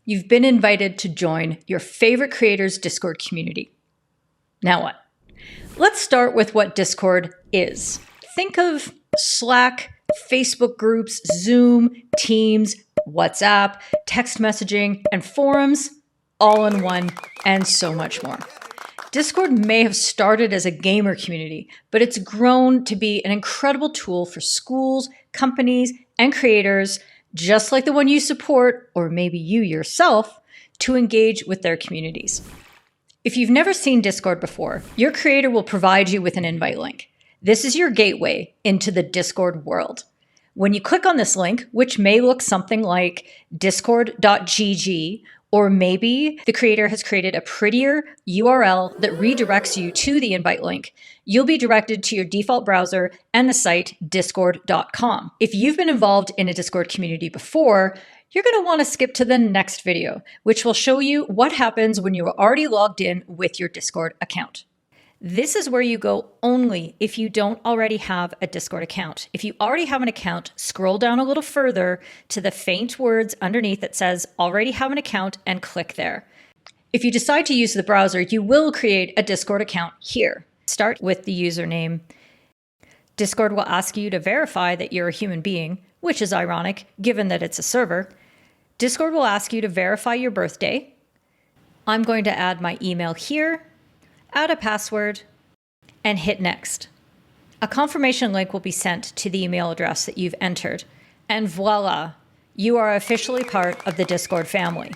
You've been invited to join your favorite creators' Discord community. Now what? Let's start with what Discord is. Think of Slack, Facebook groups, Zoom, Teams, WhatsApp, text messaging, and forums all in one, and so much more. Discord may have started as a gamer community, but it's grown to be an incredible tool for schools, companies, and creators, just like the one you support, or maybe you yourself, to engage with their communities. If you've never seen Discord before, your creator will provide you with an invite link. This is your gateway into the Discord world. When you click on this link, which may look something like discord.gg, or maybe the creator has created a prettier URL that redirects you to the invite link, you'll be directed to your default browser and the site discord.com. If you've been involved in a Discord community before, you're going to want to skip to the next video, which will show you what happens when you're already logged in with your Discord account. This is where you go only if you don't already have a Discord account. If you already have an account, scroll down a little further to the faint words underneath that says already have an account and click there. If you decide to use the browser, you will create a Discord account here. Start with the username. Discord will ask you to verify that you're a human being, which is ironic given that it's a server. Discord will ask you to verify your birthday. I'm going to add my email here, add a password, and hit next. A confirmation link will be sent to the email address that you've entered. And voila, you are officially part of the Discord family.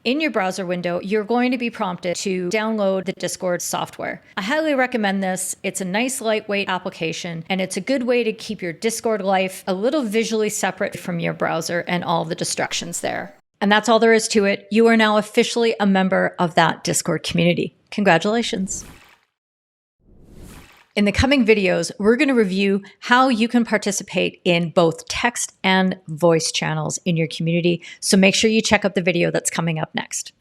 In your browser window, you're going to be prompted to download the Discord software. I highly recommend this. It's a nice lightweight application, and it's a good way to keep your Discord life a little visually separate from your browser and all the distractions there. And that's all there is to it. You are now officially a member of that Discord community. Congratulations. In the coming videos, we're going to review how you can participate in both text and voice channels in your community. So make sure you check out the video that's coming up next.